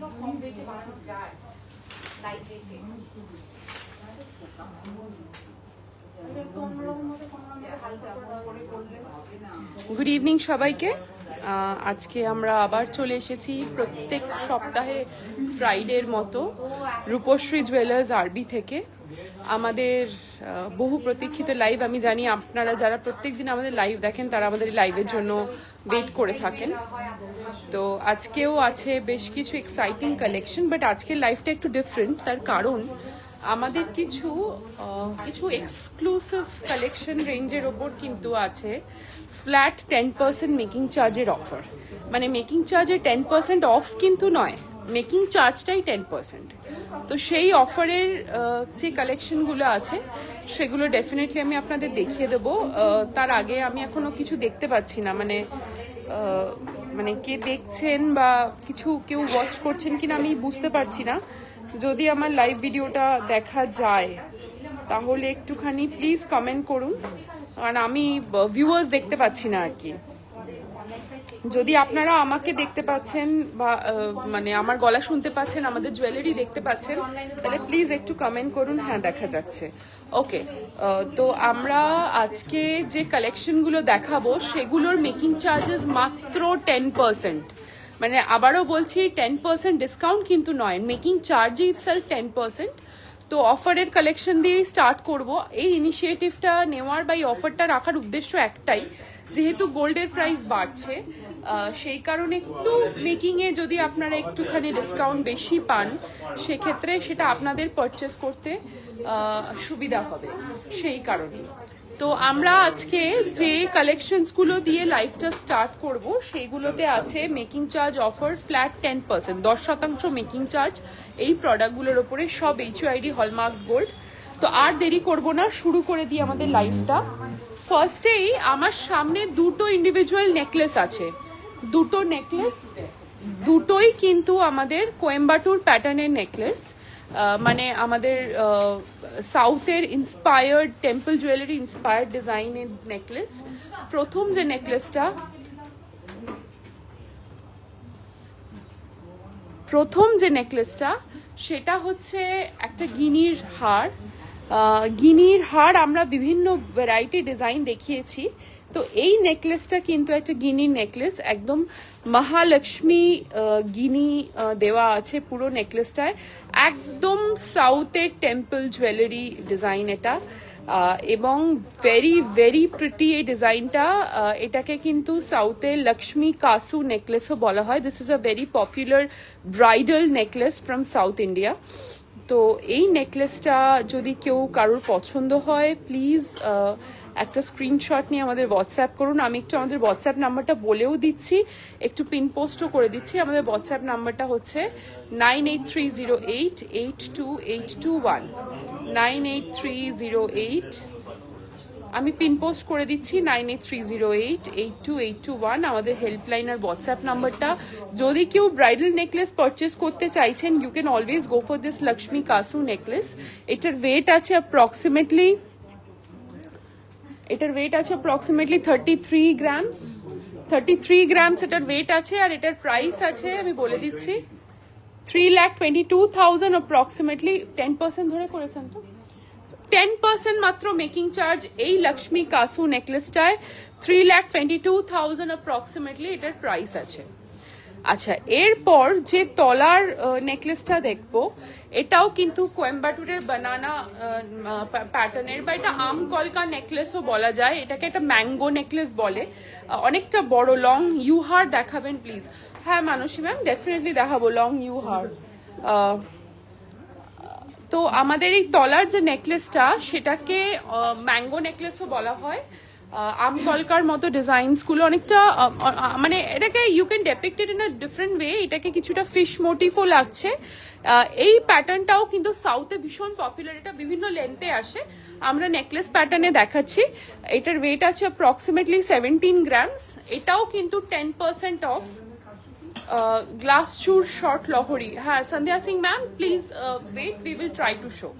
সব কম রেটে বানানো যায়, লাইট রেটে। গুড ইভিনিং সবাইকে। আজকে আমরা আবার চলে এসেছি প্রত্যেক সপ্তাহে ফ্রাইডের মতো রূপশ্রী জুয়েলার্স আরবি থেকে। আমাদের বহু প্রতীক্ষিত লাইভ, আমি জানি আপনারা যারা প্রত্যেকদিন আমাদের লাইভ দেখেন তারা আমাদের লাইভের জন্য ওয়েট করে থাকেন। তো আজকেও আছে বেশ কিছু এক্সাইটিং কালেকশন, বাট আজকের লাইভটা একটু ডিফারেন্ট। তার কারণ আমাদের কিছু এক্সক্লুসিভ কালেকশন রেঞ্জের ওপর কিন্তু আছে ফ্ল্যাট 10% মেকিং চার্জের অফার। মানে মেকিং চার্জের 10% অফ কিন্তু নয়, মেকিং চার্জটাই 10%। তো সেই অফারের যে কালেকশনগুলো আছে সেগুলো ডেফিনেটলি আমি আপনাদের দেখিয়ে দেবো। তার আগে আমি এখনো কিছু দেখতে পাচ্ছি না, মানে কে দেখছেন বা কেউ ওয়াচ করছেন কিনা আমি বুঝতে পারছি না। যদি আমার লাইভ ভিডিওটা দেখা যায় তাহলে একটুখানি প্লিজ কমেন্ট করুন, কারণ আমি ভিউয়ার্স দেখতে পাচ্ছি না আর কি। যদি আপনারা আমাকে দেখতে পাচ্ছেন বা মানে আমার গলা শুনতে পাচ্ছেন, আমাদের জুয়েলারি দেখতে পাচ্ছেন, তাহলে প্লিজ একটু কমেন্ট করুন। হ্যাঁ, দেখা যাচ্ছে। ওকে, তো আমরা আজকে যে কালেকশনগুলো দেখাবো সেগুলোর মেকিং চার্জেস মাত্র 10%। মানে আবারও বলছি 10% ডিসকাউন্ট কিন্তু নয়, মেকিং চার্জই ইটসেলফ 10%। তো অফারের কালেকশন দিয়েই স্টার্ট করব। এই ইনিশিয়েটিভটা নেওয়ার বা এই অফারটা রাখার উদ্দেশ্য একটাই, যেহেতু গোল্ডের প্রাইস বাড়ছে সেই কারণে একটু মেকিংয়ে যদি আপনারা একটুখানি ডিসকাউন্ট বেশি পান সেক্ষেত্রে সেটা আপনাদের পারচেস করতে সুবিধা হবে, সেই কারণেই। তো আমরা আজকে যে কালেকশনসগুলো দিয়ে লাইভটা স্টার্ট করব সেইগুলোতে আছে making charge offer flat 10%, 10% making charge এই প্রোডাক্টগুলোর ওপরে, সব HUID হলমার্ক গোল্ড। তো আর দেরি করব না, শুরু করে দিই আমাদের লাইভটা। ফার্স্টেই আমার সামনে দুটো ইন্ডিভিজুয়াল নেকলেস আছে। দুটো নেকলেস, দুটোই কিন্তু আমাদের কোয়েম্বাটুর প্যাটার্নের নেকলেস, মানে আমাদের সাউথের ইন্সপায়ার্ড টেম্পল জুয়েলারি ইন্সপায়ার্ড ডিজাইনের নেকলেস। প্রথম যে নেকলেসটা সেটা হচ্ছে একটা গিনির হার। গিনির হার আমরা বিভিন্ন ভ্যারাইটি ডিজাইন দেখিয়েছি। তো এই নেকলেসটা কিন্তু একটা গিনির নেকলেস, একদম মহালক্ষ্মী গিনি দেওয়া আছে পুরো নেকলেসটায়, একদম সাউথের টেম্পল জুয়েলারি ডিজাইন এটা, এবং ভেরি ভেরি প্রিটি এই ডিজাইনটা। এটাকে কিন্তু সাউথের লক্ষ্মী কাসু নেকলেসও বলা হয়। This is a very popular bridal necklace from south India. তো এই নেকলেসটা যদি কেউ কারোর পছন্দ হয় প্লিজ একটা স্ক্রিনশট নিয়ে আমাদের হোয়াটসঅ্যাপ করুন। আমি একটু আমাদের হোয়াটসঅ্যাপ নাম্বারটা বলেও দিচ্ছি, একটু পিন পোস্টও করে দিচ্ছি। আমাদের হোয়াটসঅ্যাপ নাম্বারটা হচ্ছে 9830882821, 983088, আমি পিন পোস্ট করে দিচ্ছি 9830882821 আমাদের হেল্পলাইন আর হোয়াটসঅ্যাপ নাম্বারটা। যদি কেউ ব্রাইডাল নেকলেস পারচেস করতে চাইছেন you can always go for this Lakshmi Kasu necklace. এটার ওয়েট আছে অ্যাপ্রক্সিমেটলি 33 গ্রামস। 33 গ্রামস এটার ওয়েট আছে। আর এটার প্রাইস আছে আমি বলে দিচ্ছি 3,22,000 অ্যাপ্রক্সিমেটলি। 10% ধরে করেছেন তো, 10% মাত্র মেকিং চার্জ এই লক্ষ্মী কাসু নেকলেসটায়। 3,22,000 অ্যাপ্রক্সিমেটলি এটার প্রাইস আছে। আচ্ছা, এরপর যে তলার নেকলেসটা দেখবো এটাও কিন্তু কোয়েম্বাটুরের বানানা প্যাটার্নের, বা এটা আম কলকা নেকলেসও বলা যায়, এটাকে একটা ম্যাঙ্গো নেকলেস বলে। অনেকটা বড় লং ইউ হার দেখাবেন প্লিজ। হ্যাঁ মানসী ম্যাম, ডেফিনেটলি দেখাবো লং ইউ হার। তো আমাদের এই তলার যে নেকলেসটা সেটাকে ম্যাঙ্গো নেকলেসও বলা হয়। আম কলকার মতো ডিজাইনস গুলো অনেকটা, মানে এটাকে you can depicted in a different way. এটাকে কিছুটা ফিশ মোটিভও লাগছে। এই প্যাটার্নটাও কিন্তু সাউথে ভীষণ পপুলার, এটা বিভিন্ন লেন্থে আসে। আমরা নেকলেস প্যাটার্নে দেখাচ্ছি। এটার ওয়েট আছে অ্যাপ্রক্সিমেটলি 17 গ্রামস। এটাও কিন্তু 10% অফ। গ্লাস চুর শর্ট লহরি, হ্যাঁ Sandhya Singh ma'am please wait, we will try to show.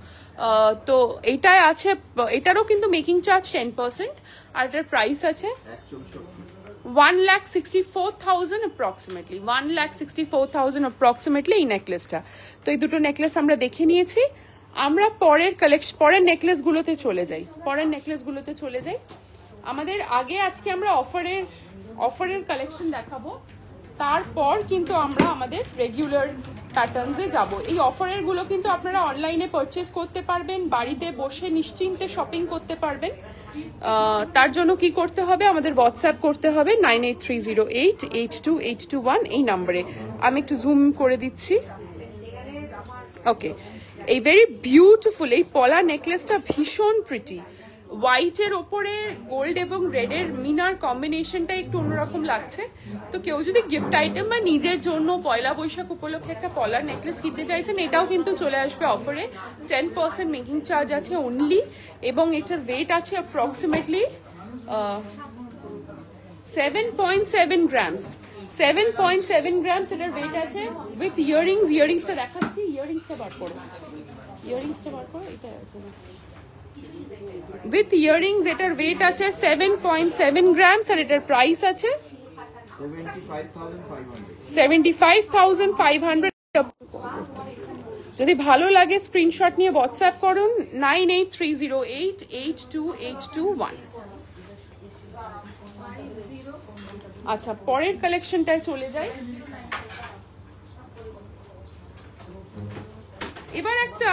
তো এইটাই আছে, এটারও কিন্তু মেকিং চার্জ 10% আর এটার প্রাইস আছে 1,64,000 অ্যাপ্রক্সিমেটলি, 1,64,000 অ্যাপ্রক্সিমেটলি এই নেকলেসটা। তো এই দুটো নেকলেস আমরা দেখে নিয়েছি। আমরা পরের নেকলেসগুলোতে চলে যাই। আমাদের আগে আজকে আমরা অফারের কালেকশন দেখাবো, তারপর কিন্তু আমরা আমাদের রেগুলার প্যাটার্নসে যাব। এই অফারের গুলো কিন্তু আপনারা অনলাইনে পারচেস করতে পারবেন, বাড়িতে বসে নিশ্চিন্তে শপিং করতে পারবেন। তার জন্য কি করতে হবে, আমাদের হোয়াটসঅ্যাপ করতে হবে 9830882821 এই নাম্বারে। আমি একটু জুম করে দিচ্ছি। ওকে, এই ভেরি বিউটিফুল এই পলা নেকলেসটা ভীষণ প্রিটি। হোয়াইটের ওপরে গোল্ড এবং রেডের মিনার কম্বিনেশনটা একটু অন্যরকম লাগছে। তো কেউ যদি গিফট আইটেম বা নিজের জন্য পয়লা বৈশাখ উপলক্ষে একটা পলার নেকলেস কিনতে চাইছেন, এটাও কিন্তু চলে আসবে অফারে। 10% মেকিং চার্জ আছে অনলি, এবং এটার ওয়েট আছে অ্যাপ্রক্সিমেটলি 7.7 গ্রামস। 7.7 গ্রামস এটার ওয়েট আছে উইথ ইয়ারিংসটা দেখাচ্ছি। ইয়ারিংসটা বার করো, এটা আছে উইথ ইয়ারিংস। এটার ওয়েট আছে 7.7 গ্রামস আর এটার প্রাইস আছে 75,500। যদি ভালো লাগে স্ক্রিনশট নিয়ে হোয়াটসঅ্যাপ করুন 9830882821। আচ্ছা, পরের কালেকশনটায় চলে যাই। এবার একটা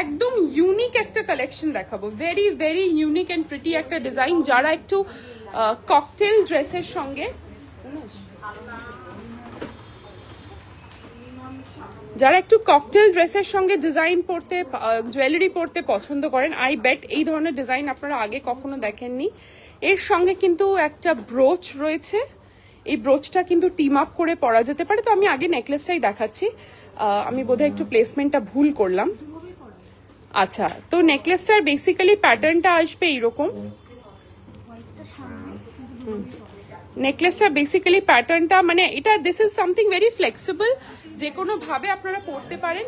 একদম ইউনিক একটা কালেকশন দেখাবো, very very unique and pretty একটা ডিজাইন। যারা একটু ককটেল ড্রেসের সঙ্গে ডিজাইন পরতে, জুয়েলারি পরতে পছন্দ করেন, আই বেট এই ধরনের ডিজাইন আপনারা আগে কখনো দেখেননি। এর সঙ্গে কিন্তু একটা ব্রোচ রয়েছে, এই ব্রোচটা কিন্তু টিম আপ করে পরা যেতে পারে। তো আমি আগে নেকলেসটাই দেখাচ্ছি, আমি বোধহয় একটু প্লেসমেন্টটা ভুল করলাম। আচ্ছা, তো নেকলেসটার বেসিক্যালি প্যাটার্নটা আসবে এইরকম। নেকলেসটার বেসিক্যালি প্যাটার্নটা মানে এটা, this is something very flexible, যে কোনো ভাবে আপনারা পরতে পারেন।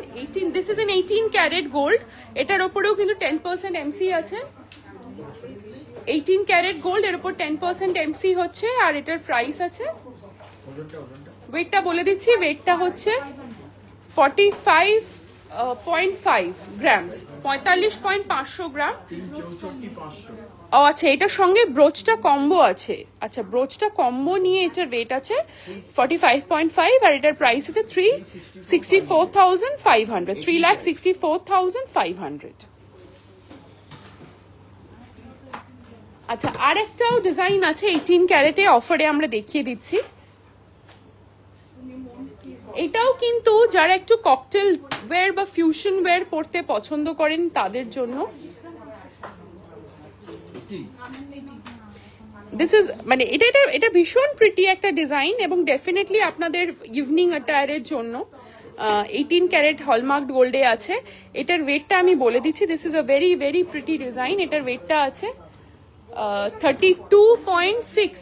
This is an 18 carat gold. এটার ওপরেও কিন্তু 10% এমসি আছে। 18 ক্যারেট গোল্ড, এর উপর 10% এমসি হচ্ছে। আর এটার প্রাইস আছে, ওয়েটটা বলে দিচ্ছি, ওয়েটটা হচ্ছে 45.5 গ্রামস, 45.500 গ্রাম। ও আচ্ছা, এটার সঙ্গে ব্রোচটা কম্বো আছে। আচ্ছা, ব্রোচটা কম্বো নিয়ে এটার ওয়েট আছে 45.5 আর এটার প্রাইস আছে 364,500, 3,64,500। আচ্ছা, আর একটাও ডিজাইন আছে 18 ক্যারেটে, অফারে আমরা দেখিয়ে দিচ্ছি। এটাও কিন্তু যারা একটু ককটেল ওয়্যার বা ফিউশন ওয়্যার পরতে পছন্দ করেন তাদের জন্য। দিস ইজ মানে এটা ভীষণ প্রিটি একটা ডিজাইন এবং ডেফিনেটলি আপনাদের ইভিনিং অ্যাটায়ারের জন্য। 18 ক্যারেট হলমার্ক গোল্ডে আছে। এটার ওয়েটটা আমি বলে দিচ্ছি, this is a very very pretty design. এটার ওয়েটটা আছে 32.6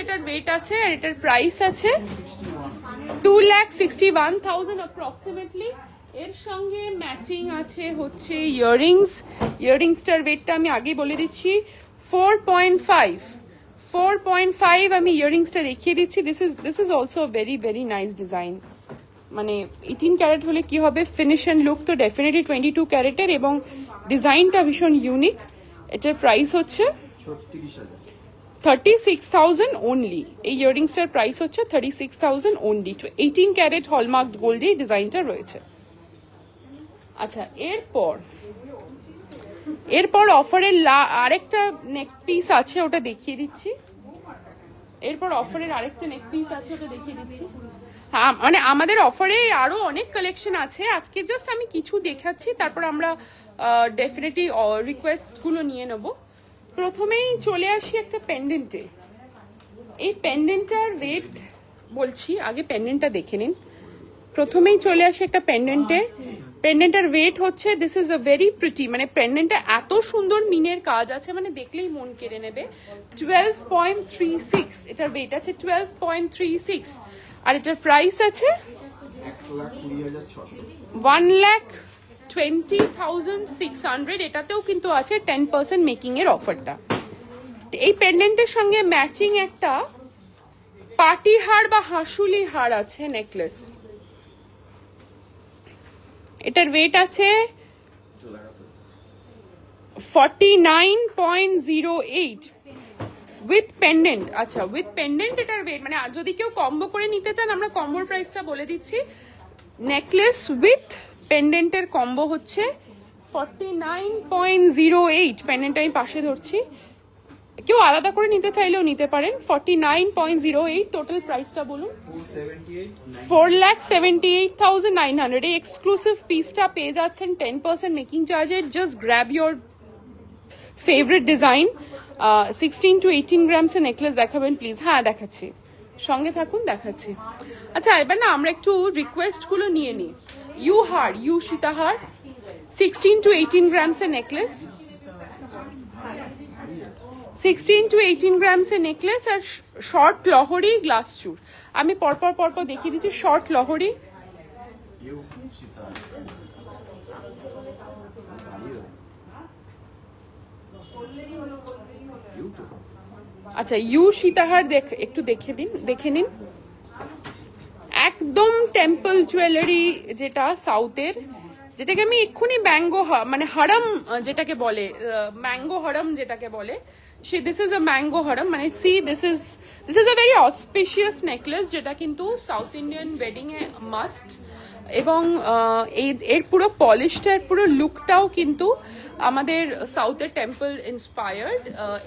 এটার ওয়েট আছে। আর এটার প্রাইস আছে 2,61,000 অ্যাপ্রক্সিমেটলি। এর সঙ্গে ম্যাচিং আছে হচ্ছে ইয়ারিংসটার ওয়েটটা আমি আগে বলে দিচ্ছি 4.5। আমি ইয়ারিংসটা দেখিয়ে দিচ্ছি। This is also very very nice design. মানে 18 ক্যারেট হলে কি হবে, ফিনিশ এন্ড লুক তো ডেফিনেটলি 22 ক্যারেটের, এবং ডিজাইনটা ভীষণ ইউনিক। এটার প্রাইস হচ্ছে 36,000 অনলি। এই ইয়ারিংসটার প্রাইস হচ্ছে 36,000 অনলি। 18 ক্যারেট হলমার্ক গোল্ডে ডিজাইনটা রয়েছে। আচ্ছা, এরপর অফারের আরেকটা নেক পিস আছে, ওটা দেখিয়ে দিচ্ছি। হ্যাঁ, মানে আমাদের অফারে আরো অনেক কালেকশন আছে, আজকে জাস্ট আমি কিছু দেখাচ্ছি, তারপর আমরা ডেফিনেটলি রিকোয়েস্ট গুলো নিয়ে নেব। প্রথমেই চলে আসি একটা পেন্ডেন্টে। এই পেন্ডেন্টটার ওয়েট বলছি, আগে পেন্ডেন্টটা দেখে নিন। প্রথমেই চলে আসি একটা পেন্ডেন্টে। পেন্ডেন্টটার ওয়েট হচ্ছে, this is a very pretty, মানে পেন্ডেন্টটা এত সুন্দর মিনের কাজ আছে, মানে দেখলেই মন কেড়ে নেবে। 12.36 এটার ওয়েট আছে 12.36। আর এটার প্রাইস আছে 1,20,600। এটাতেও কিন্তু আছে 10% মেকিং এর অফারটা। এই পেন্ডেন্টের সঙ্গে ম্যাচিং একটা পাটি হার বা হাসুলি হার আছে নেকলেস। এটার ওয়েট আছে 49.08 উইথ পেন্ডেন্ট। আচ্ছা উইথ পেন্ডেন্ট এটার ওয়েট মানে যদি কেউ কম্বো করে নিতে চান আমরা কম্বোর প্রাইসটা বলে দিচ্ছি। নেকলেস উইথ পেন্ডেন্টের কম্বো হচ্ছে 49.08। পেন্ডেন্ট আমি পাশে ধরছি, কেউ আলাদা করে নিতে চাইলেও নিতে পারেন। 49.08 টোটাল প্রাইসটা বলুন। 4,78,900। এই এক্সক্লুসিভ পিসটা পেয়ে যাচ্ছেন 10% মেকিং চার্জের। Just grab your favourite design. 16 to 18 grams এর নেকলেস দেখাবেন প্লিজ। হ্যাঁ দেখাচ্ছি, সঙ্গে থাকুন, দেখাচ্ছি। আচ্ছা এবার না আমরা একটু রিকোয়েস্ট গুলো নিয়ে নিই। ইউ হার, ইউ সীতাহার 16 to 18 গ্রামস এর নেকলেস, 16 to 18 গ্রামস এর নেকলেস আর শর্ট লহরি গ্লাস চুর। আমি পরপর দেখিয়ে দিচ্ছি। শর্ট লহরি, আচ্ছা ইউ সীতাহার একটু দেখে নিন। একদম টেম্পল জুয়েলারি, যেটা সাউথের, যেটাকে আমি এক্ষুনি মানে হারাম যেটাকে বলে, ম্যাঙ্গো হারাম যেটাকে বলে, দিস ইজ আ ম্যাঙ্গো হারাম। মানে C this is a very auspicious necklace, যেটা কিন্তু south Indian wedding a must. এবং এর পুরো পলিশটার পুরো লুকটাও কিন্তু আমাদের সাউথের টেম্পল ইন্সপায়ার্ড।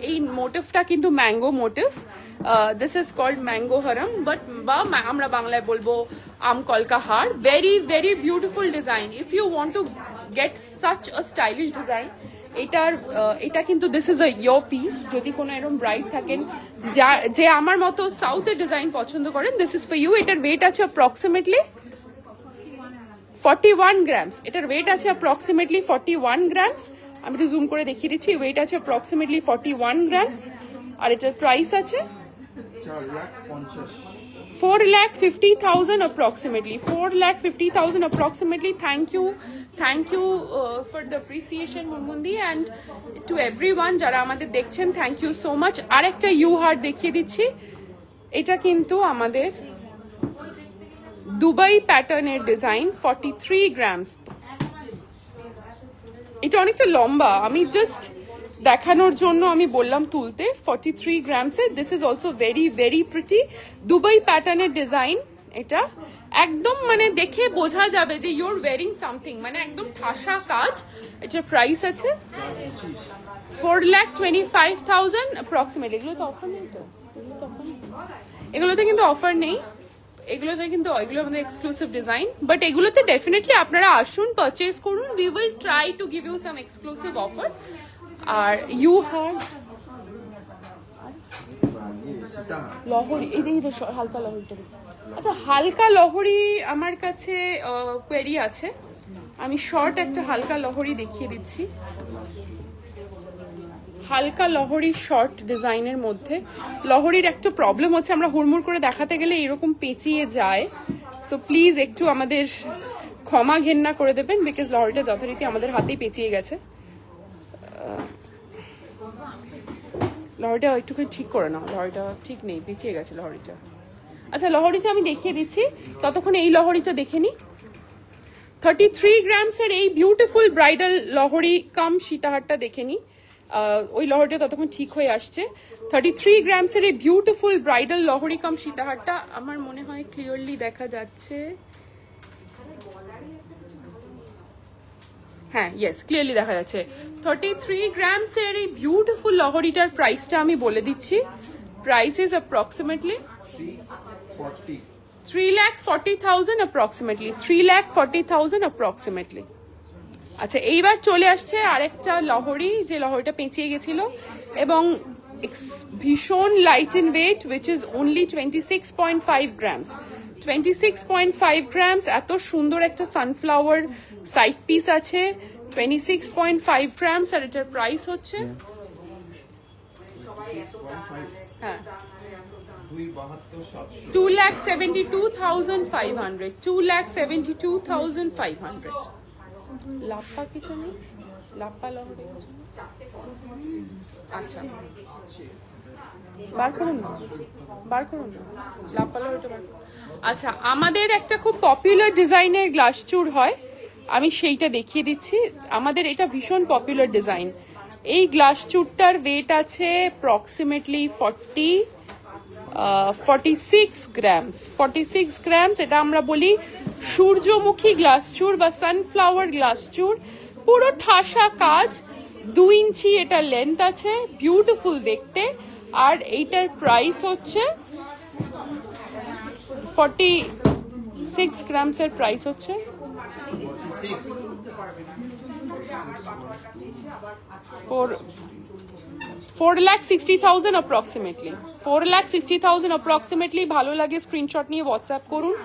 এই মোটিভটা কিন্তু mango motif. This is called mango হারাম, বাট বা আমরা বাংলায় বলবো আম কলকা হার। Very very beautiful design. If you want to get such a stylish design, এটা কিন্তু this is a your piece. যদি কোনো এরকম ব্রাইড থাকেন যে আমার মতো সাউথের ডিজাইন পছন্দ করেন, দিস ইজ ফর ইউ। এটার ওয়েট আছে অ্যাপ্রক্সিমেটলি 41 গ্রামস। এটার ওয়েট আছে অ্যাপ্রক্সিমেটলি 41 গ্রামস। আমি একটু জুম করে দেখিয়ে দিচ্ছি। ওয়েট আছে অ্যাপ্রক্সিমেটলি 41 গ্রামস। আর এটার প্রাইস আছে 4,50,000 approximately. 4,50,000 approximately. Thank you for the appreciation Murmundi, and to everyone যারা আমাদের দেখছেন, thank you so much. আরেকটা ইউ হার্ট দেখিয়ে দিচ্ছি। এটা কিন্তু আমাদের দুবাই প্যাটার্নের ডিজাইন, 43 গ্রামস। এটা অনেকটা লম্বা, আমি জাস্ট দেখানোর জন্য আমি বললাম তুলতে। 43 গ্রামস এর। This is also very very pretty Dubai প্যাটার্নের ডিজাইন। এটা একদম মানে দেখে বোঝা যাবে যে ইউর ওয়ারিং সামথিং, মানে একদম ঠাসা কাজ। এটার প্রাইস আছে 4,25,000 অ্যাপ্রক্সিমেটলি। এগুলো তো অফার নেই তো, এগুলোতে কিন্তু অফার নেই। এগুলো আমাদের এক্সক্লুসিভ ডিজাইন, বাট এগুলোতে ডেফিনেটলি আপনারা আসুন, পারচেজ করুন। We will try to give you some exclusive offer. আর ইউ হার লহরি, এই হালকা লহরিটা। আচ্ছা হালকা লহরি আমার কাছে কোয়েরি আছে, আমি শর্ট একটা হালকা লহরি দেখিয়ে দিচ্ছি। হালকা লহরি শর্ট ডিজাইনের মধ্যে। লহরির একটা প্রবলেম হচ্ছে, আমরা হুড়মুড় করে দেখাতে গেলে এরকম পেঁচিয়ে যায়। সো প্লিজ একটু আমাদের ক্ষমা ঘেন্না করে দেবেন, বিকজ লহরিটা যথারীতি আমাদের হাতেই পেঁচিয়ে গেছে। লহরিটা একটুখানি ঠিক করে নাও, লহরিটা ঠিক নেই, পেঁচিয়ে গেছে লহরিটা। আচ্ছা লহরিটা আমি দেখিয়ে দিচ্ছি, ততক্ষণ এই লহরিটা দেখে নি। 33 গ্রামস এর এই বিউটিফুল ব্রাইডাল লহরি কাম সীতাহারটা দেখে নি। ওই লহরিটা ততক্ষণ ঠিক হয়ে আসছে। 33 গ্রামস এর এই বিউটিফুল ব্রাইডাল লহরি কাম সীতাহারটা আমার মনে হয় ক্লিয়ারলি দেখা যাচ্ছে। হ্যাঁ ইয়েস, ক্লিয়ারলি দেখা যাচ্ছে। 33 গ্রামস এর এই বিউটিফুল লহরিটার প্রাইসটা আমি বলে দিচ্ছি। Price is approximately 3,40,000 approximately. 3,40,000 approximately. আচ্ছা এইবার চলে আসছে আরেকটা লহরি, যে লহরিটা পেঁচিয়ে গেছিল এবং ভীষণ light in weight, which is only 26.5 grams. 26.5 grams। এত সুন্দর একটা সানফ্লাওয়ার সাইড পিস আছে। 26.5 grams আর এটার প্রাইস হচ্ছে হ্যাঁ 2,72,500। 2,72,500। লাপ্পা কিছু নেই, লাপ্পা লহরি কিছু নেই। আচ্ছা বার করুন না, বার করুন না, লাপালো এটা বার করুন। আচ্ছা, আমাদের একটা খুব পপুলার ডিজাইনের গ্লাস চুর হয়, আমি সেইটা দেখিয়ে দিচ্ছি। আমাদের এটা ভীষণ পপুলার ডিজাইন। এই গ্লাস চুরটার ওয়েট আছে অ্যাপ্রক্সিমেটলি 46 গ্রামস। 46 গ্রামস, এটা আমরা বলি সূর্যমুখী গ্লাস চুর বা সানফ্লাওয়ার গ্লাস চুর। পুরো ঠাসা কাজ, 2 ইঞ্চি এটা লেন্থ আছে, বিউটিফুল দেখতে। আর এইটার প্রাইস হচ্ছে 46 গ্রামস এর প্রাইস হচ্ছে 4,60,000 অ্যাপ্রক্সিমেটলি। 4,60,000 অ্যাপ্রক্সিমেটলি। ভালো লাগে স্ক্রিনশট নিয়ে হোয়াটসঅ্যাপ করুন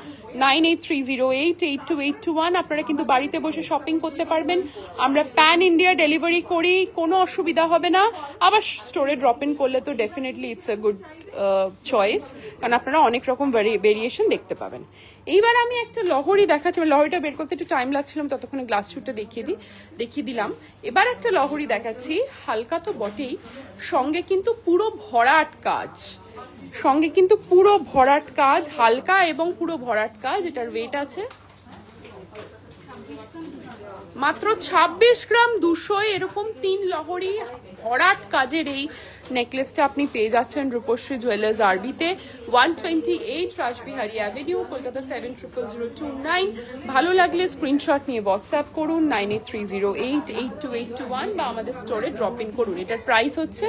9830882821। আপনারা কিন্তু বাড়িতে বসে শপিং করতে পারবেন, আমরা প্যান ইন্ডিয়া ডেলিভারি করি, কোনো অসুবিধা হবে না। আবার স্টোরে ড্রপ ইন করলে তো definitely it's a good choice, কারণ আপনারা অনেক রকম ভেরিয়েশন দেখতে পাবেন। এইবার আমি একটা লহরি দেখাচ্ছি, লহরিটা বের করতে একটু টাইম লাগছিল, ততক্ষণে গ্লাস চুটটা দেখিয়ে দিলাম। এবার একটা লহরি দেখাচ্ছি, হালকা তো বটেই, সঙ্গে কিন্তু পুরো ভরাট কাজ, সঙ্গে কিন্তু পুরো ভরাট কাজ, হালকা এবং পুরো ভরাট কাজ। এটার ওয়েট আছে মাত্র 26 গ্রাম 200। এরকম 3 লহরি ভরাট কাজের এই নেকলেসটা আপনি পেয়ে যাচ্ছেন রূপশ্রী জুয়েলার্স আরবিতে, 128 রাসবিহারী অ্যাভিনিউ, কলকাতা 700029। ভালো লাগলে স্ক্রিনশট নিয়ে হোয়াটসঅ্যাপ করুন 9830882821 বা আমাদের স্টোরে ড্রপ ইন করুন। এটার প্রাইস হচ্ছে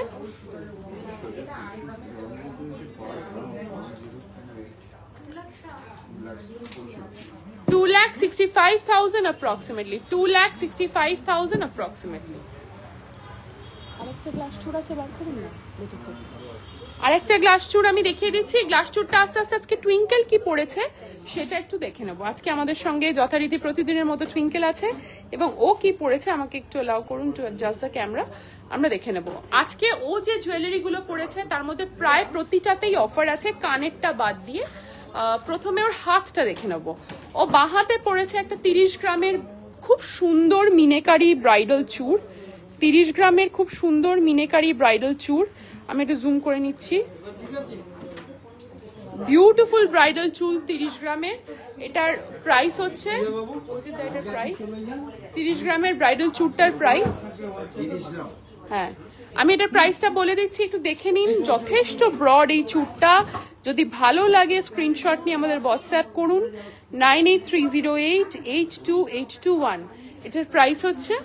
2,65,000 approximately. 2,65,000 approximately. আরেকটা গ্লাস চুর আছে, বার করুন না ভেতর থেকে। আরেকটা গ্লাস চুর আমি দেখিয়ে দিচ্ছি। গ্লাস চুরটা আস্তে আস্তে আজকে টুইঙ্কেল কি পড়েছে সেটা একটু দেখে নেবো। আজকে আমাদের সঙ্গে যথারীতি প্রতিদিনের মতো টুইঙ্কেল আছে, এবং ও কি পড়েছে আমাকে একটু অ্যালাউ করুন টু অ্যাডজাস্ট দ্য ক্যামেরা, আমরা দেখে নেব। আজকে ও যে জুয়েলারি গুলো পড়েছে তার মধ্যে প্রায় প্রতিটাতেই অফার আছে, কানেরটা বাদ দিয়ে। প্রথমে ওর হাতটা দেখে নেব। ও বাঁ হাতে পড়েছে একটা 30 গ্রামের খুব সুন্দর মিনেকারি ব্রাইডাল চুর, 30 গ্রামের খুব সুন্দর মিনেকারি ব্রাইডাল চুর। আমি একটু জুম করে নিচ্ছি, বিউটিফুল ব্রাইডাল চুল 30 গ্রামের। এটার প্রাইস হচ্ছে, এটার প্রাইস 30 গ্রামের ব্রাইডাল চুরটার প্রাইস, হ্যাঁ আমি এটার প্রাইসটা বলে দিচ্ছি, একটু দেখে নিন। যথেষ্ট ব্রড এই চুরটা, যদি ভালো লাগে স্ক্রিনশট নিয়ে আমাদের হোয়াটসঅ্যাপ করুন 9830882821। এটার প্রাইস হচ্ছে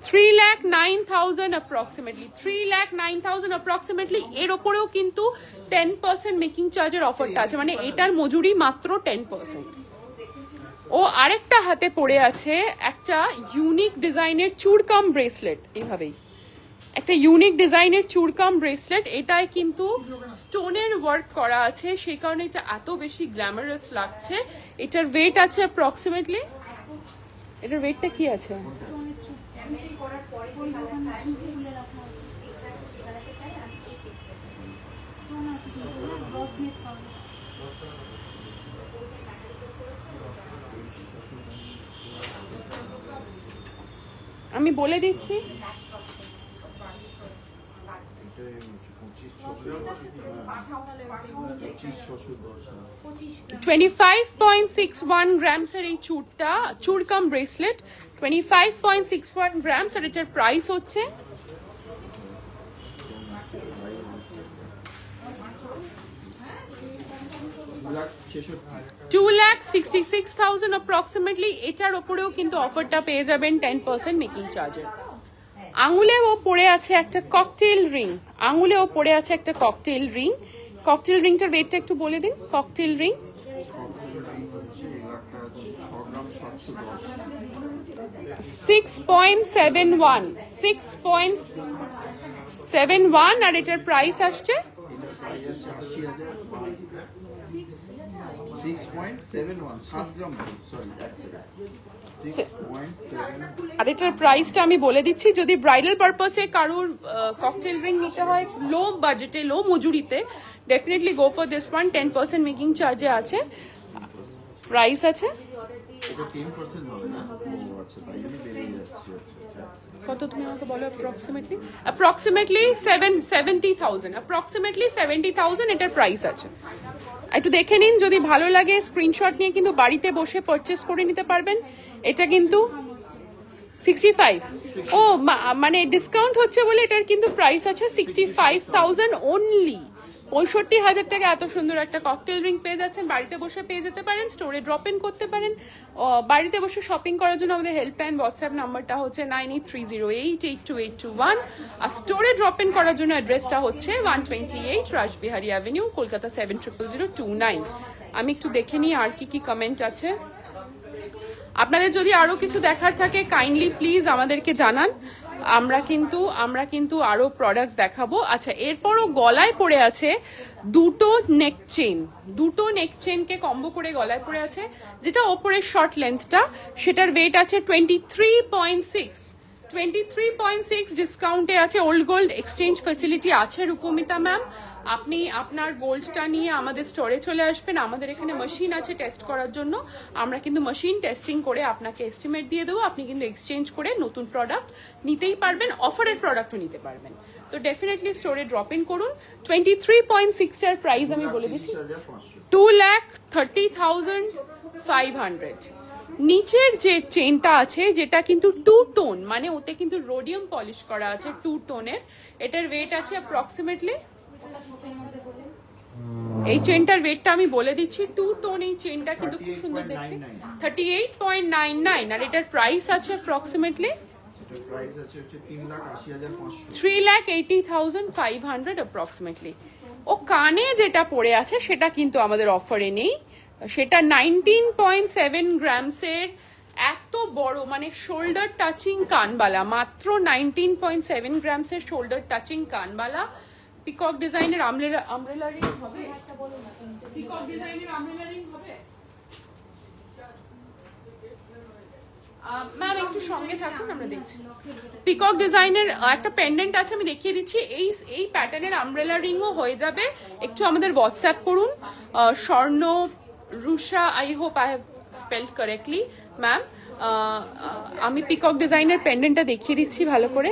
3,09,000 approximately, 3,09,000 approximately। এর ওপরেও কিন্তু 10% মেকিং চার্জের অফারটা আছে, মানে এটার মজুরি মাত্র 10%। ও আরেকটা হাতে পড়ে আছে একটা ইউনিক ডিজাইনের চুরকাম ব্রেসলেট, এইভাবেই একটা ইউনিক ডিজাইনের চুরকাম ব্রেসলেট। এটায় কিন্তু স্টোনের ওয়ার্ক করা আছে, সেই কারণে এটা এত বেশি গ্ল্যামারাস লাগছে। এটার ওয়েট আছে অ্যাপ্রক্সিমেটলি, এটার ওয়েটটা কি আছে, আমি বলে দিচ্ছি, 25.61 গ্রামস এর এই চুরটা, চুরকাম ব্রেসলেট 25.61 গ্রামস। আর এটার প্রাইস হচ্ছে 2,66,000 approximately। এটার ওপরেও কিন্তু অফারটা পেয়ে যাবেন 10% মেকিং চার্জের। আঙুলে ও পড়ে আছে একটা ককটেল রিং, আঙুলে ও পড়ে আছে একটা ককটেল রিং। ককটেল রিংটার ওয়েটটা একটু বলে দিন। ককটেল রিং 6.71 আর এটার প্রাইস আসছে 6.71। আর এটার প্রাইসটা আমি বলে দিচ্ছি, যদি ব্রাইডাল পারপাসে কারোর ককটেল রিং নিতে হয় লো বাজেটে, লো মজুরিতে, definitely go for this one. 10% making চার্জে আছে, প্রাইস আছে এটা 10% হবে না? ও আচ্ছা, তাই জন্য বেড়ে যাচ্ছে। কত তুমি আমাকে বলো অ্যাপ্রক্সিমেটলি 70,000 অ্যাপ্রক্সিমেটলি 70,000 এটার প্রাইস আছে। একটু দেখে নিন, যদি ভালো লাগে স্ক্রিনশট নিয়ে কিন্তু বাড়িতে বসে পারচেস করে নিতে পারবেন। এটা কিন্তু 65, ও মানে ডিসকাউন্ট হচ্ছে বলে এটার কিন্তু প্রাইস আছে 65,000 অনলি। 65,000 টাকা এত সুন্দর একটা ককটেল ড্রিঙ্ক পেয়ে যাচ্ছেন, বাড়িতে বসে পেয়ে যেতে পারেন, স্টোরে ড্রপ ইন করতে পারেন। বাড়িতে বসে শপিং করার জন্য আমাদের হেল্পলাইন হোয়াটসঅ্যাপ নাম্বারটা হচ্ছে 9830882821, আর স্টোরে ড্রপ ইন করার জন্য অ্যাড্রেসটা হচ্ছে 128 রাসবিহারী অ্যাভিনিউ, কলকাতা 700029। আমি একটু দেখে নিই আর কি কি কমেন্ট আছে। আপনাদের যদি আরো কিছু দেখার থাকে কাইন্ডলি প্লিজ আমাদেরকে জানান, আমরা কিন্তু আরো প্রোডাক্টস দেখাবো। আচ্ছা, এরপরও গলায় পড়ে আছে দুটো নেক চেনকে কম্বো করে গলায় পড়ে আছে, যেটা ওপরের শর্ট লেন্থটা সেটার ওয়েট আছে 23.6 ডিসকাউন্টে আছে। ওল্ড গোল্ড এক্সচেঞ্জ ফ্যাসিলিটি আছে রূপমিতা ম্যাম। আপনি আপনার গোল্ডটা নিয়ে আমাদের স্টোরে চলে আসবেন, আমাদের এখানে মেশিন আছে টেস্ট করার জন্য। আমরা কিন্তু মেশিন টেস্টিং করে আপনাকে এস্টিমেট দিয়ে দেবো, আপনি কিন্তু এক্সচেঞ্জ করে নতুন প্রোডাক্ট নিতেই পারবেন, অফারের প্রোডাক্টও নিতে পারবেন। তো ডেফিনেটলি স্টোরে ড্রপ ইন করুন। 23.6 টার প্রাইস আমি বলে দিচ্ছি 2,30,500। নিচের যে চেনটা আছে যেটা কিন্তু 2 টোন, মানে ওতে কিন্তু রোডিয়াম পলিশ করা আছে 2 টোনের, এটার ওয়েট আছে অ্যাপ্রক্সিমেটলি, এই চেনটার ওয়েটটা আমি বলে দিচ্ছি 2 টোন। এই চেনটা কিন্তু খুব সুন্দর দেখতে, 38.99, আর এটার প্রাইস আছে অ্যাপ্রক্সিমেটলি 3,80,500 অ্যাপ্রক্সিমেটলি। ও কানে যেটা পড়ে আছে সেটা কিন্তু আমাদের অফারে নেই, সেটা 19.7 গ্রামসের এত বড় মানে শোল্ডার টাচিং কানবালা, মাত্র 19.7 গ্রামসের শোল্ডার টাচিং কানবালা। পিকক ডিজাইনের আমব্রেলা রিং হবে, পিকক ডিজাইনের আমব্রেলা রিং হবে ম্যাম, একটু সঙ্গে থাকুন আমরা দেখছি। পিকক ডিজাইনের একটা পেন্ডেন্ট আছে আমি দেখিয়ে দিচ্ছি, এই প্যাটার্নের আমব্রেলা রিংও হয়ে যাবে। একটু আমাদের হোয়াটসঅ্যাপ করুন, Swarna Rusha, I hope I have spelled correctly ma'am. আমি পিকক ডিজাইনের পেন্ডেন্টটা দেখিয়ে দিচ্ছি ভালো করে,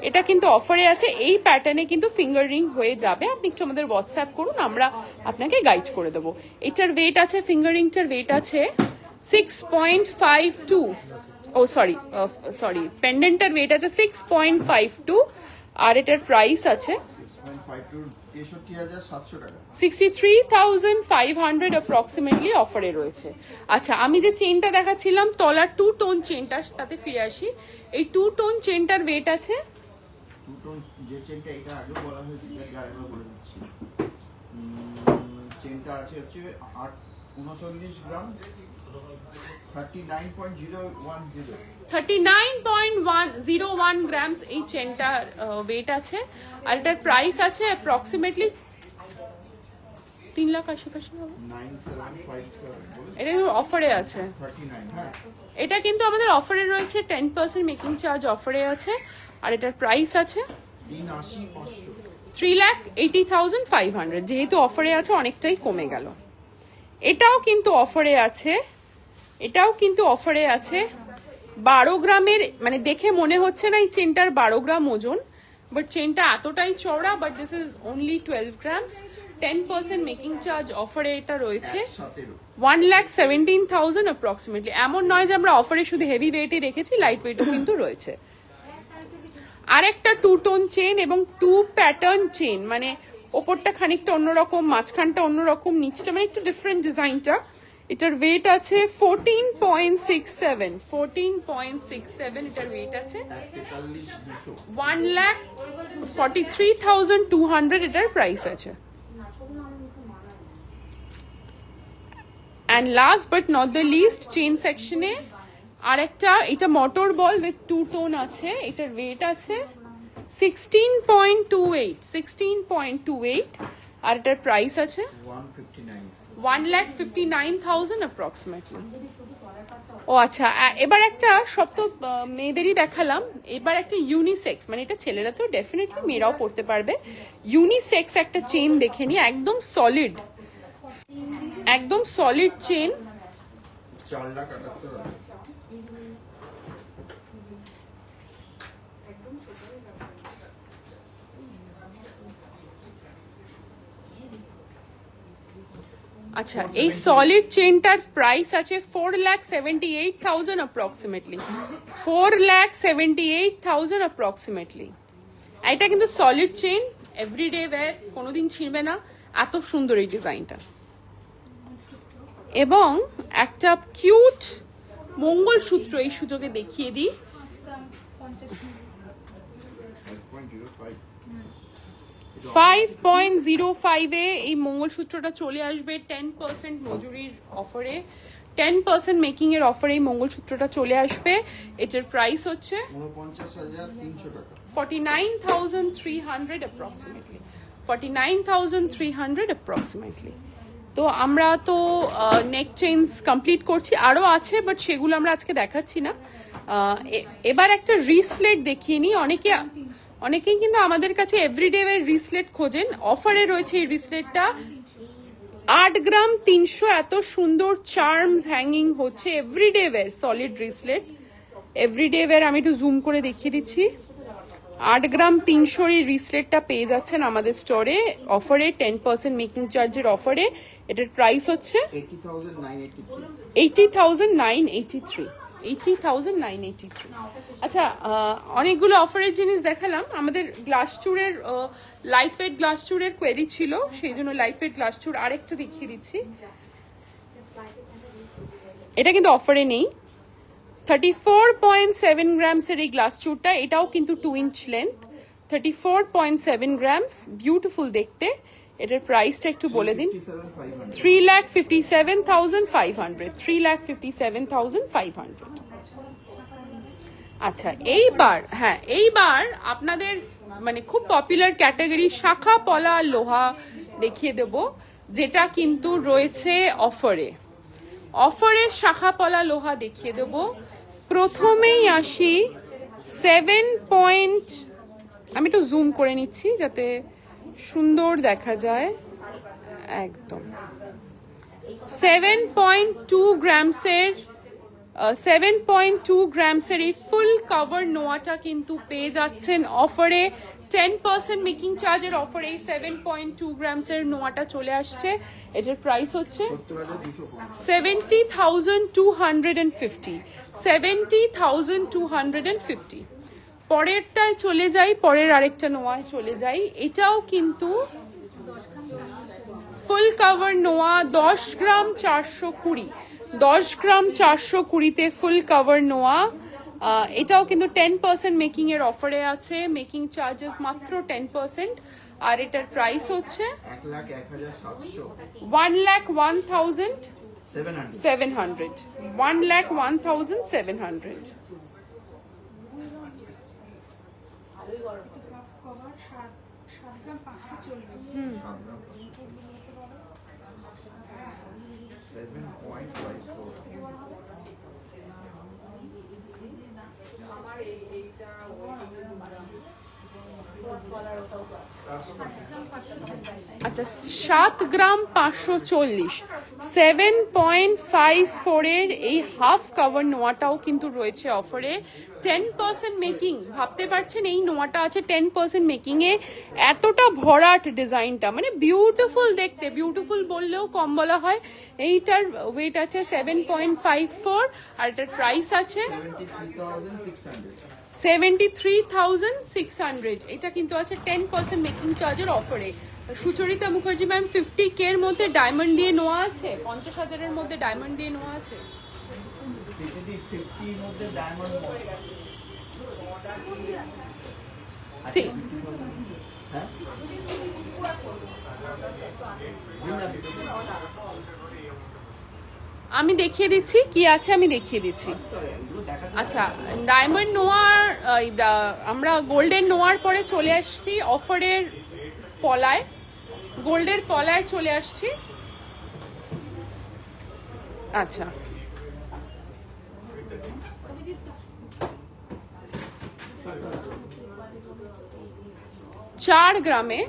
এটা কিন্তু অফারে আছে, এই প্যাটার্নে কিন্তু ফিঙ্গার রিং হয়ে যাবে। আপনি একটু আমাদের হোয়াটসঅ্যাপ করুন, আমরা আপনাকে গাইড করে দেবো। এটার ওয়েট আছে, ফিঙ্গার রিংটার ওয়েট আছে 6.52, ও সরি পেন্ডেন্টটার ওয়েট আছে 6.52, আর এটার প্রাইস আছে 63,500 অ্যাপ্রক্সিমেটলি অফারে রয়েছে। আচ্ছা, আমি যে চেনটা দেখাচ্ছিলাম তলার 2 টোন চেনটা, তাতে ফিরে আসি। এই 2 টোন চেনটার ওয়েট আছে, চেনটা আছে হচ্ছে 39 গ্রাম, 39.101 গ্রামস এই চেনটার ওয়েট আছে, আর এটার প্রাইস আছে অ্যাপ্রক্সিমেটলি 3 লাখ আশেপাশে হবে। এটা অফারে আছে, এটা কিন্তু আমাদের অফারে রয়েছে, 10% মেকিং চার্জ অফারে আছে, আর এটার প্রাইস আছে 3,80,500। যেহেতু অফারে আছে অনেকটাই কমে গেল। এটাও কিন্তু অফারে আছে 12 গ্রামের, মানে দেখে মনে হচ্ছে না এই চেনটার 12 গ্রাম ওজন, বাট চেনটা এতটাই চওড়া, but this is only 12 grams. 10% making charge অফারে এটা রয়েছে 1,17,000 অ্যাপ্রক্সিমেটলি। এমন নয় যে আমরা অফারে শুধু হেভি ওয়েটই রেখেছি, লাইট ওয়েটও কিন্তু রয়েছে। আরেকটা 2 টোন চেন এবং 2 প্যাটার্ন চেন, মানে ওপরটা খানিকটা অন্যরকম, মাঝখানটা অন্যরকম, নিচটা মানে একটু ডিফারেন্ট ডিজাইনটা। এটার ওয়েট আছে 14.67 এটার ওয়েট আছে 1,43,200 এটার প্রাইস আছে। And last but not the least, chain সেকশনে আরেকটা, এটা মোটর বল উইথ 2 টোন আছে, এটার ওয়েট আছে 16.28, আর এটার প্রাইস আছে 1,59,000 অ্যাপ্রক্সিমেটলি। ও আচ্ছা, এবার একটা, সব তো মেয়েদেরই দেখালাম, এবার একটা ইউনিসেক্স, মানে এটা ছেলেরা তো ডেফিনেটলি মেয়েরাও পড়তে পারবে, ইউনিসেক্স একটা চেন দেখে নি, একদম সলিড চেন, 4,78,000 আচ্ছা এই সলিড চেনটার প্রাইস আছে 4,78,000 অ্যাপ্রক্সিমেটলি 4,78,000 অ্যাপ্রক্সিমেটলি। এটা কিন্তু সলিড চেন, এভরিডে ওয়্যার, কোনোদিন ছিঁড়বে না, এত সুন্দর এই ডিজাইনটা। এবং একটা কিউট মঙ্গলসূত্র এই সুযোগে দেখিয়ে দিই। 5.05 এ এই মঙ্গলসূত্রটা চলে আসবে 10% মজুরির অফারে, 10% মেকিং এর অফারে এই মঙ্গলসূত্রটা চলে আসবে। এটার প্রাইস হচ্ছে 49,300 টাকা, 49,300 approximately, 49,300 approximately। তো আমরা তো নেক চেইনস কমপ্লিট করছি, আরো আছে বাট সেগুলো আমরা আজকে দেখাচ্ছি না। এবার একটা রিসলেট দেখিয়ে নিই। অনেকেই কিন্তু আমাদের কাছে এভরিডে এর রিসলেট খোঁজেন, অফারে রয়েছে এই রিসলেটটা 8 গ্রাম 300, এত সুন্দর চার্মস হ্যাঙ্গিং হচ্ছে everyday wear solid bracelet, everyday wear. আমি একটু জুম করে দেখিয়ে দিচ্ছি। 8 গ্রাম 300 এই রিসলেটটা পেয়ে যাচ্ছেন আমাদের স্টোরে অফারে, 10% মেকিং চার্জের অফারে। এটার প্রাইস হচ্ছে 80,983, 80,983। আচ্ছা অনেকগুলো অফারের জিনিস দেখালাম। আমাদের গ্লাস চুরের লাইট ওয়েট গ্লাস চুরের কোয়েরি ছিল, সেই জন্য লাইট ওয়েট গ্লাস চুর আরেকটা দেখিয়ে দিচ্ছি। এটা কিন্তু অফারে নেই। 34.7 গ্রামস এর এই গ্লাস চুরটা, এটাও কিন্তু 2 ইঞ্চ লেন্থ, 34.7 গ্রামস, বিউটিফুল দেখতে। এটার প্রাইসটা একটু বলে দিন। 3,57,500, 3,57,500। আচ্ছা এইবার আপনাদের মানে খুব পপুলার ক্যাটাগরি শাখা পলা লোহা দেখিয়ে দেব, যেটা কিন্তু রয়েছে অফারে। অফারের শাখা পলা লোহা দেখিয়ে দেব। প্রথমেই আসি 7 পয়েন্ট, আমি একটু জুম করে নিচ্ছি যাতে সুন্দর দেখা যায় একদম। 7.2 গ্রামসের 7.2 গ্রামসের এই ফুল কভার নোয়াটা কিন্তু পেয়ে যাচ্ছেন অফারে, 10% মেকিং চার্জের অফারে এই 7.2 গ্রামসের নোয়াটা চলে আসছে। এটার প্রাইস হচ্ছে 70,250, 70,250। পরেরটায় চলে যাই, পরের আরেকটা নোয়ায় চলে যাই। এটাও কিন্তু ফুল কভার নোয়া, 10 গ্রাম 420, 10 গ্রাম 420তে ফুল কভার নোয়া। এটাও কিন্তু 10% মেকিং এর অফারে আছে, মেকিং চার্জেস মাত্র 10%। আর এটার প্রাইস হচ্ছে 1,01,700, 1,01,700। আচ্ছা 7 গ্রাম 540, 7.54 এর এই হাফ কভার নোয়াটাও কিন্তু রয়েছে অফারে, 10% মেকিং। ভাবতে পারছেন এই নোয়াটা আছে 10% মেকিং এ, এতটা ভরাট ডিজাইনটা, মানে বিউটিফুল দেখতে, বিউটিফুল বললেও কম বলা হয়। এইটার ওয়েট আছে 7.54 আর এটার প্রাইস আছে 73,600। এটা কিন্তু আছে 10% মেকিং চার্জের অফারে। সুচরিতা মুখার্জি ম্যাম, 50K এর মধ্যে ডায়মন্ড দিয়ে নোয়া আছে, 50,000 এর মধ্যে ডায়মন্ড দিয়ে নোয়া আছে। আমি দেখিয়ে দিচ্ছি কি আছে, আমি দেখিয়ে দিচ্ছি। আচ্ছা ডায়মন্ড নোয়ার, আমরা গোল্ডেন নোয়ার পরে চলে আসছি অফারের পলায়, গোল্ডের পলায় চলে আসছি। আচ্ছা 4 গ্রামে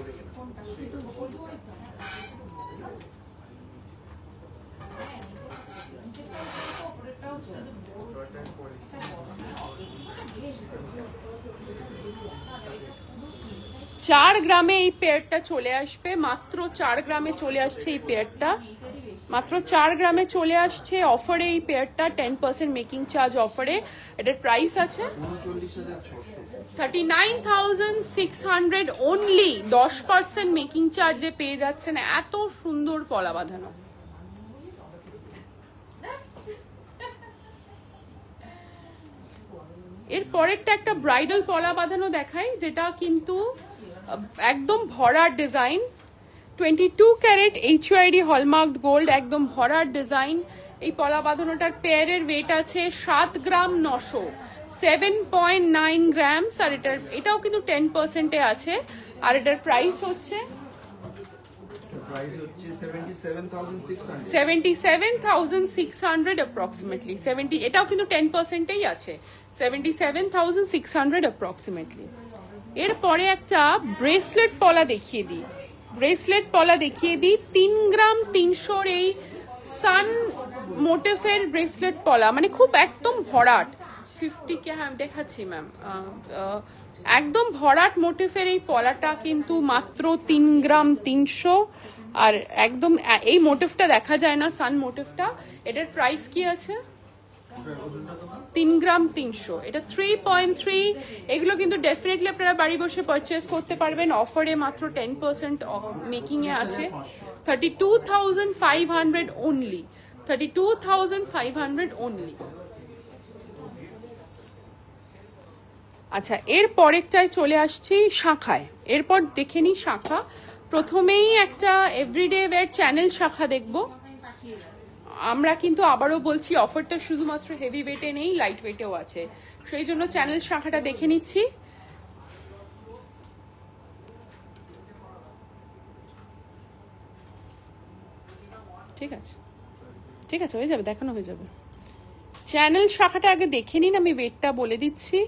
4 গ্রামে এই পেয়ারটা চলে আসবে, মাত্র 4 গ্রামে চলে আসছে এই পেয়ারটা, মাত্র 4 গ্রামে চলে আসছে অফারে এই পেয়ারটা 10% মেকিং চার্জ অফারে। এটার প্রাইস আছে 39,600 অনলি। 10% মেকিং চার্জে পেয়ে যাচ্ছেন এত সুন্দর পলা বাঁধানো। এর পরেরটা একটা ব্রাইডাল পলা বাঁধানো দেখাই, যেটা কিন্তু একদম ভরার ডিজাইন, 22 ক্যারেট HYD হলমার্কড গোল্ড, একদম ভরার ডিজাইন। এই পলা বাঁধানোটার পেয়ারের ওয়েট আছে 7 গ্রাম 900, 7.9 গ্রামস। আর এটাও কিন্তু 10%-এ আছে। আর এটার প্রাইস হচ্ছে 77,600 অ্যাপ্রক্সিমেটলি। এটাও কিন্তু 10%-এই আছে, 77,600 অ্যাপ্রক্সিমেটলি। এরপরে একটা ব্রেসলেট পলা দেখিয়ে দিই, 3 গ্রাম 300 এই সান মোটিফের ব্রেসলেট পলা, মানে খুব একদম ভরাট। 50 কে হ্যাঁ দেখাচ্ছি ম্যাম, একদম ভরাট মোটিফের এই পলাটা কিন্তু মাত্র 3 গ্রাম 300। আর একদম এই মোটিফটা দেখা যায় না, সান মোটিফটা। এটার প্রাইস কি আছে 3 গ্রাম 300, এটা 3.3। এগুলো কিন্তু ডেফিনেটলি আপনারা বাড়ি বসে পারচেস করতে পারবেন অফারে, মাত্র 10% মেকিং এ আছে। 32,500 অনলি, 32,500 অনলি। আচ্ছা, এর পরেরটায় চলে আসছি শাখায়। এরপর দেখে নিই শাখা। প্রথমেই একটা এভরিডে ওয়্যার চ্যানেল শাখা দেখবো আমরা, কিন্তু আবারও বলছি অফারটা শুধুমাত্র হেভি ওয়েটে নেই, লাইট ওয়েটেও আছে, সেই জন্য চ্যানেল শাখাটা দেখে নিচ্ছি। ঠিক আছে, ঠিক আছে, হয়ে যাবে, দেখানো হয়ে যাবে। চ্যানেল শাখাটা আগে দেখে নিন, আমি ওয়েটটা বলে দিচ্ছি।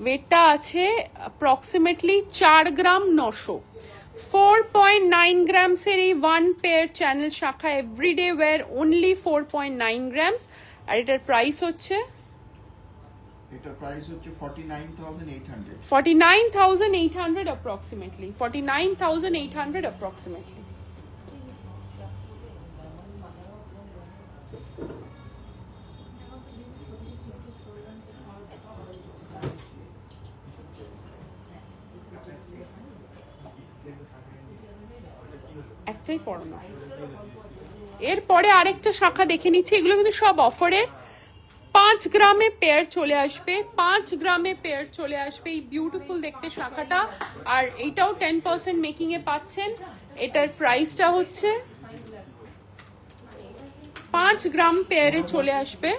ওয়েটটা আছে অ্যাপ্রক্সিমেটলি 4 গ্রাম 900, 4.9 গ্রামস এর এই 1 পেয়ার চ্যানেল শাখা এভরিডে ওয়্যার অনলি 4.9 গ্রামস। আর এটার প্রাইস হচ্ছে 49,800 অ্যাপ্রক্সিমেটলি, 49,800 অ্যাপ্রক্সিমেটলি। একটাই পড়ানো। এরপরে আরেকটা শাখা দেখে নিচ্ছি, এগুলো কিন্তু সব অফারের। 5 গ্রামে পেয়ার চলে আসবে, 5 গ্রামে পেয়ার চলে আসবে এই বিউটিফুল দেখতে শাখাটা। আর এইটাও 10% মেকিং এ পাচ্ছেন। এটার প্রাইসটা হচ্ছে 5 গ্রাম পেয়ারে চলে আসবে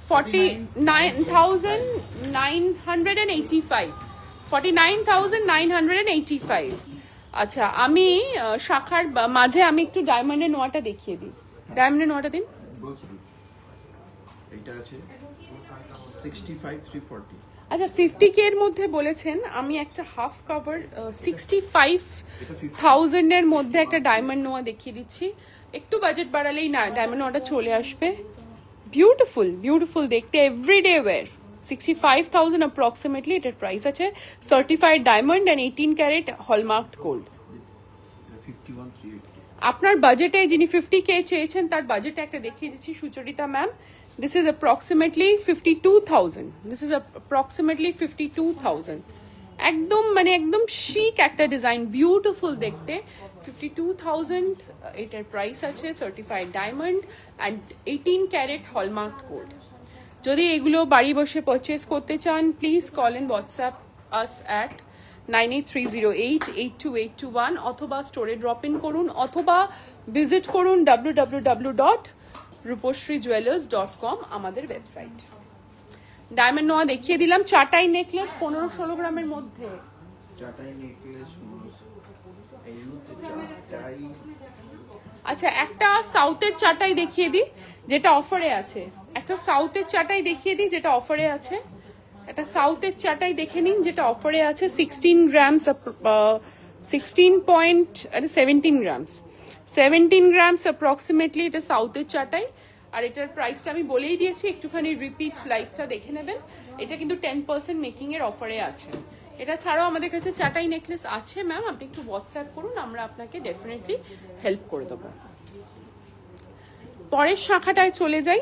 49,985, 49,985। আচ্ছা, আমি শাখার মাঝে আমি একটু ডায়মন্ডের নোয়াটা দেখিয়ে দিই। ডায়মন্ডের নোয়াটা দিন। আচ্ছা, 50K এর মধ্যে বলেছেন, আমি একটা হাফ কভার 65,000 এর মধ্যে একটা ডায়মন্ড নোয়া দেখিয়ে দিচ্ছি। একটু বাজেট বাড়ালেই না ডায়মন্ড নোয়াটা চলে আসবে। বিউটিফুল, বিউটিফুল দেখতে, এভরিডে ওয়্যার, 65,000 অ্যাপ্রক্সিমেটলি। এটার প্রাইস আছে certified diamond and 18 carat hallmarked gold. আপনার বাজেটে যিনি 50K চেয়েছেন তার বাজেটে একটা দেখিয়ে দিচ্ছি, Sucharita ma'am. This is approximately 52,000. This is approximately 52,000. একদম মানে একদম শিক একটা ডিজাইন, বিউটিফুল দেখতে। 52,000 এটার প্রাইস আছে, certified diamond and 18 carat hallmarked gold. যদি এগুলো বাড়ি বসে পারচেস করতে চান, please call and WhatsApp us at 9830882821, অথবা স্টোরে ড্রপ ইন করুন, অথবা ভিজিট করুন www.ruposhrijewellers.com আমাদের ওয়েবসাইট। ডায়মন্ড নোয়া দেখিয়ে দিলাম। চাটাই নেকলেস 15-16 গ্রামের মধ্যে। আচ্ছা, একটা সাউথের চাটাই দেখিয়ে দিই যেটা অফারে আছে। একটা সাউথের চাটাই দেখিয়ে দিই যেটা অফারে আছে। একটা সাউথের চাটাই দেখে নিন যেটা অফারে আছে। 16 গ্রামস, 17 গ্রামস অ্যাপ্রক্সিমেটলি। এটা সাউথের চাটাই। আর এটার প্রাইসটা আমি বলেই দিয়েছি, একটুখানি রিপিট লাইভটা দেখে নেবেন। এটা কিন্তু 10% মেকিং এর অফারে আছে। এটা ছাড়াও আমাদের কাছে চাটাই নেকলেস আছে ম্যাম, আপনি একটু হোয়াটসঅ্যাপ করুন, আমরা আপনাকে ডেফিনেটলি হেল্প করে দেবো। পরের শাখাটায় চলে যাই,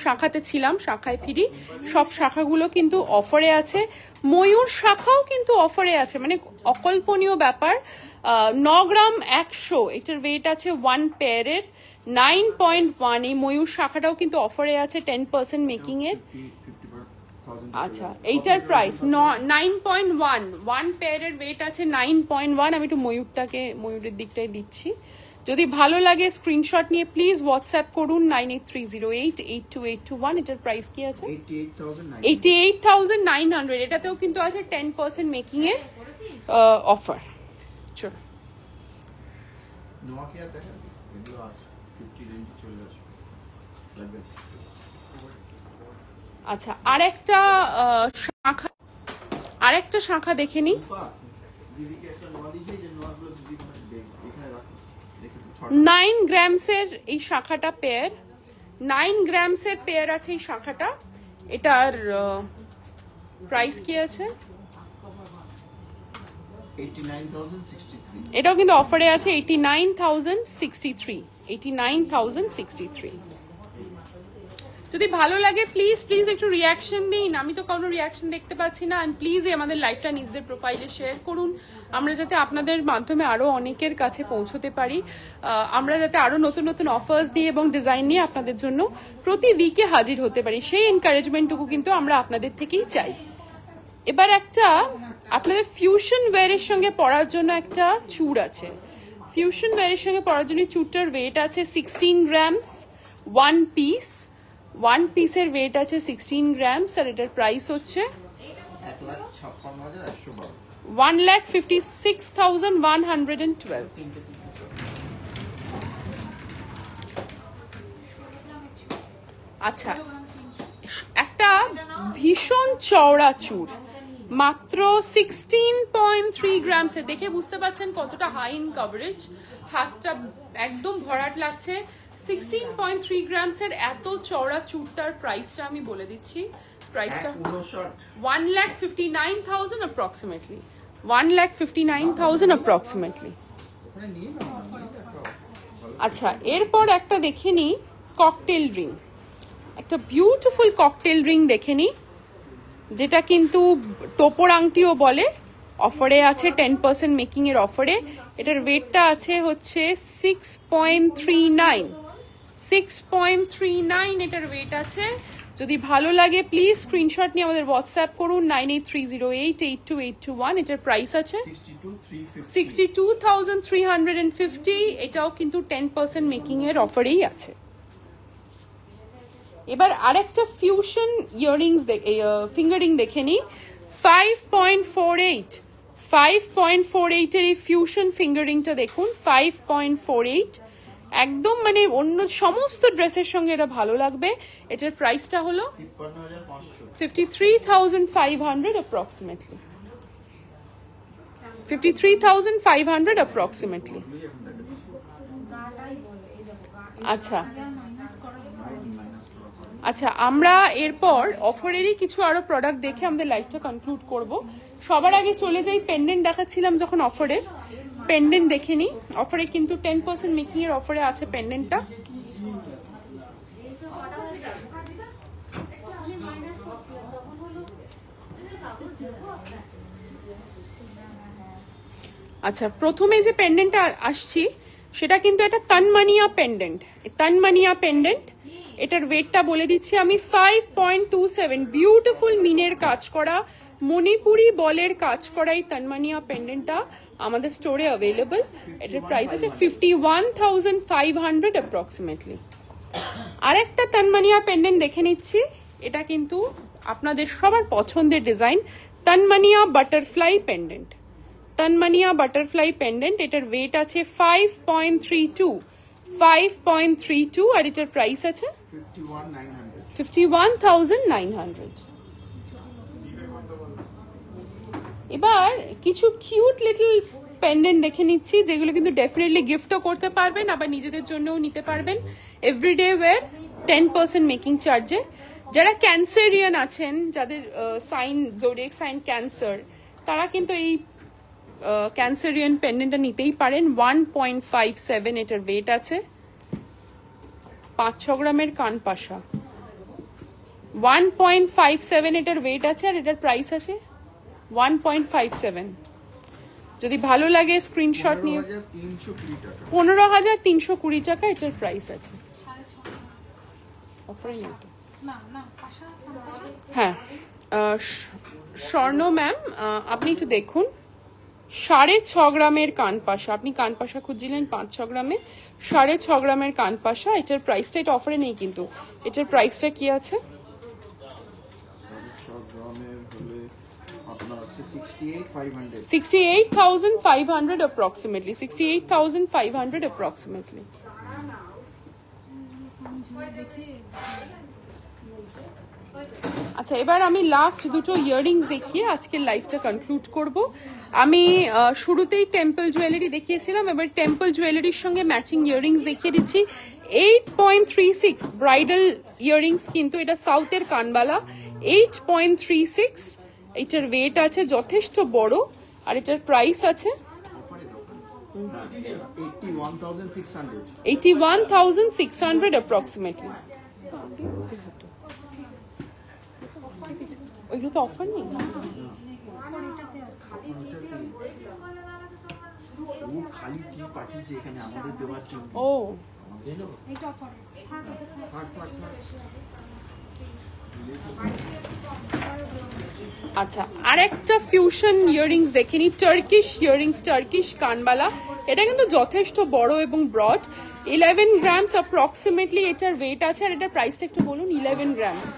শাখাতে ছিলাম, শাখায় ফিরি। সব শাখাগুলো কিন্তু অফারে আছে, ময়ূর শাখাও কিন্তু অফারে আছে, মানে অকল্পনীয় ব্যাপার। 9 গ্রাম 100, এটার ওয়েট আছে 1 পেয়ারের 9.1। এই ময়ূর শাখাটাও কিন্তু অফারে আছে 10% মেকিং এর। আচ্ছা, এইটার প্রাইস 9.1, 1 পেয়ারের ওয়েট আছে 9.1। আমি একটু ময়ূরের দিকটাই দিচ্ছি। যদি ভালো লাগে স্ক্রিনশট নিয়ে প্লিজ হোয়াটসঅ্যাপ করুন 9830882821। এটার প্রাইস কি আছে? 88,900। এটাতেও কিন্তু আছে 10% মেকিং এর অফার। চলো আচ্ছা, আরেকটা শাখা দেখে নি। 9 গ্রামসের এই শাখাটা পেয়ার, 9 গ্রামসের পেয়ার আছে এই শাখাটা। এটার প্রাইস কি আছে? 89,063। এটাও কিন্তু অফারে আছে 89,063। যদি ভালো লাগে প্লিজ একটু রিয়াকশন দিন। আমি তো কোনো রিয়াকশন দেখতে পাচ্ছি না। অ্যান্ড প্লিজ আমাদের লাইভটা নিজেদের প্রোফাইলে শেয়ার করুন, আমরা যাতে আপনাদের মাধ্যমে আরো অনেকের কাছে পৌঁছতে পারি। আমরা যাতে আরো নতুন নতুন অফার্স দিয়ে এবং ডিজাইন নিয়ে আপনাদের জন্য প্রতি উইকে হাজির হতে পারি, সেই এনকারেজমেন্টটুকু কিন্তু আমরা আপনাদের থেকেই চাই। এবার একটা আপনাদের ফিউশন ওয়্যারের সঙ্গে পরার জন্য একটা চূড় আছে। ফিউশন ওয়্যারের সঙ্গে পরার জন্য চূড়টার ওয়েট আছে 16 গ্রামস, 1 পিস। 1 পিসের ওয়েট আছে 16 গ্রামস, আর এটার প্রাইস হচ্ছে 1,56,112। আচ্ছা, একটা ভীষণ চওড়া চূড়, মাত্র 16.3 গ্রামস। দেখে বুঝতে পারছেন কতটা হাই ইন কভারেজ, হাতটা একদম ভরাট লাগছে। 16.3 গ্রামসের এত চওড়া চূড়টার প্রাইসটা আমি বলে দিচ্ছি। প্রাইসটা 1,59,000 অ্যাপ্রক্সিমেটলি, 1,59,000 অ্যাপ্রক্সিমেটলি। আচ্ছা, এরপর একটা দেখে নি ককটেল রিং, একটা বিউটিফুল ককটেল রিং দেখে নি, যেটা কিন্তু টোপর আংটিও বলে। অফারে আছে 10% মেকিং এর অফারে। এটার ওয়েটটা আছে হচ্ছে 6.39 এটার ওয়েট আছে। যদি ভালো লাগে প্লিজ স্ক্রিনশট নিয়ে আমাদের হোয়াটসঅ্যাপ করুন 9830882821। এটার প্রাইস আছে 62,350। এটাও কিন্তু 10% মেকিং এর অফারেই আছে। এবার আরেকটা ফিউশন ইয়াররিংস ফিঙ্গারিং দেখে নি, 5.48 এর এই ফিউশন ফিঙ্গারিংটা দেখুন, 5.48, একদম মানে অন্য সমস্ত ড্রেসের সঙ্গে এটা ভালো লাগবে। এটার প্রাইসটা হলো 53,500 অ্যাপ্রক্সিমেটলি, 53,500 অ্যাপ্রক্সিমেটলি। আচ্ছা, আমরা এরপর অফারেরই কিছু আরো প্রোডাক্ট দেখে আমাদের লাইভটা কনক্লুড করব। সবার আগে চলে যাই, পেন্ডেন্ট দেখাচ্ছিলাম যখন অফারের, পেন্ডেন্ট দেখে নি। অফারে কিন্তু 10% মেকিং এর অফারে আছে পেন্ডেন্টটা। আচ্ছা, প্রথমে যে পেন্ডেন্টটা আসছি সেটা কিন্তু একটা তন্মানিয়া পেন্ডেন্ট। তন্মানিয়া পেন্ডেন্ট, এটার ওয়েটটা বলে দিচ্ছি আমি, 5.27। বিউটিফুল মিনের কাজ করা, মণিপুরি বলের কাজ করা এই তন্মানিয়া পেন্ডেন্টটা আমাদের স্টোরে অ্যাভেলেবল। এটার প্রাইস আছে 51,500 অ্যাপ্রক্সিমেটলি। আরেকটা তন্মানিয়া পেন্ডেন্ট দেখে নিচ্ছি, এটা কিন্তু আপনাদের সবার পছন্দের design, Tanmaniya butterfly pendant. Tanmaniya butterfly pendant, এটার ওয়েট আছে 5.32, আর এটার প্রাইস আছে 51,900। এবার কিছু কিউট লিটল পেন্ডেন্ট দেখে নিচ্ছি, যেগুলো কিন্তু ডেফিনেটলি গিফটও করতে পারবেন, আবার নিজেদের জন্যও নিতে পারবেন। এভরিডে ওয়্যার 10% মেকিং চার্জে। যারা ক্যান্সারিয়ান আছেন, যাদের সাইন জোডিয়াক সাইন ক্যান্সার, তারা কিন্তু এই ক্যান্সারিয়ান পেন্ডেন্টটা নিতেই পারেন। 1.57 এটার ওয়েট আছে। 5-6 গ্রামের কানপাশা, 1.57 এটার ওয়েট আছে, আর এটার প্রাইস আছে 1.57। যদি ভালো লাগে স্ক্রিনশট নিয়ে 15,320 টাকা এটার প্রাইস আছে। অফারে নেই তো? হ্যাঁ, স্বর্ণ ম্যাম আপনি একটু দেখুন, 6.5 গ্রামের কানপাশা, আপনি কানপাশা খুঁজছিলেন 5-6 গ্রামে, 6.5 গ্রামের কানপাশা, এটার প্রাইসটা, এটা অফারে নেই কিন্তু, এটার প্রাইসটা কি আছে? 68,500 approximately, 68,500 approximately. আচ্ছা, এবার আমি লাস্ট দুটো ইয়াররিংস দেখিয়ে আজকের লাইভটা কনক্লুড করব। আমি শুরুতেই টেম্পল জুয়েলারি দেখিয়েছিলাম, এবার টেম্পল জুয়েলারির সঙ্গে ম্যাচিং ইয়াররিংস দেখিয়ে দিচ্ছি। 8.36 ব্রাইডাল ইয়াররিংস, কিন্তু এটা সাউথের কানবালা। 8.36 এটার ওয়েট আছে, যথেষ্ট বড়, আর এটার প্রাইস আছে 81,600 approximately. ওইগুলো তো অফার নেই। ও আচ্ছা, আর একটা ফিউশন ইয়াররিংস দেখে নি, টার্কিশ ইয়াররিংস, টার্কিশ কানবালা। এটা কিন্তু যথেষ্ট বড় এবং ব্রড। 11 গ্রামস অ্যাপ্রক্সিমেটলি এটার ওয়েট আছে, আর এটার প্রাইসটা একটু বলুন। 11 গ্রামস,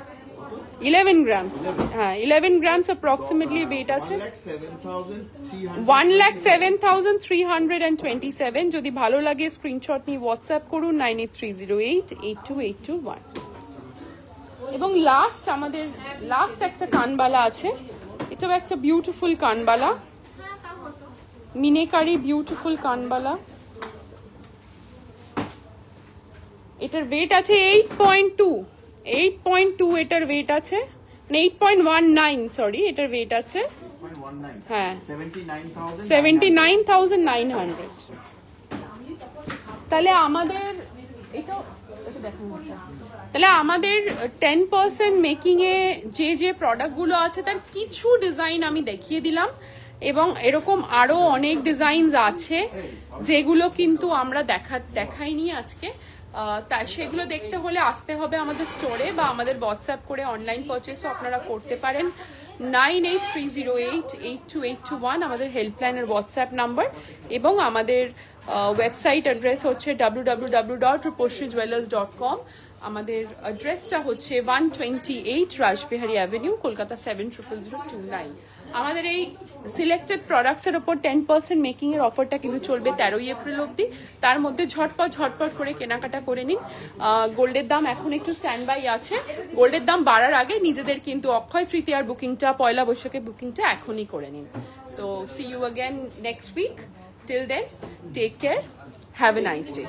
11 গ্রামস, হ্যাঁ 11 গ্রামস অ্যাপ্রক্সিমেটলি ওয়েট আছে। 1,07,327। যদি ভালো লাগে স্ক্রিনশট নিয়ে হোয়াটসঅ্যাপ করুন 9830882821। এবং লাস্ট, আমাদের লাস্ট একটা কানবালা আছে, এটাও একটা বিউটিফুল কানবালা, মিনেকারি বিউটিফুল কানবালা। এটার ওয়েট আছে 8.2 এটার ওয়েট আছে, 8.19 সরি, এটার ওয়েট আছে হ্যাঁ 79,900। তাহলে আমাদের এটা দেখুন, তাহলে আমাদের 10% মেকিং এ যে যে প্রোডাক্টগুলো আছে তার কিছু ডিজাইন আমি দেখিয়ে দিলাম, এবং এরকম আরো অনেক ডিজাইনস আছে যেগুলো কিন্তু আমরা দেখাইনি আজকে। তাই সেগুলো দেখতে হলে আসতে হবে আমাদের স্টোরে, বা আমাদের হোয়াটসঅ্যাপ করে অনলাইন পারচেসও আপনারা করতে পারেন। 9830882821 আমাদের হেল্পলাইনের হোয়াটসঅ্যাপ নাম্বার, এবং আমাদের ওয়েবসাইট অ্যাড্রেস হচ্ছে www.ruposhree.com। আমাদের অ্যাড্রেসটা হচ্ছে 128 রাসবিহারী অ্যাভিনিউ, কলকাতা 700029। আমাদের এই সিলেক্টেড প্রোডাক্টসের ওপর 10% মেকিং এর অফারটা কিন্তু চলবে 13 এপ্রিল অবধি। তার মধ্যে ঝটপট করে কেনাকাটা করে নিন। গোল্ডের দাম এখন একটু স্ট্যান্ড বাই আছে, গোল্ডের দাম বাড়ার আগে নিজেদের কিন্তু অক্ষয় তৃতীয়ার বুকিংটা, পয়লা বৈশাখের বুকিংটা এখনই করে নিন। তো see you again next week, till then take care, have a nice day.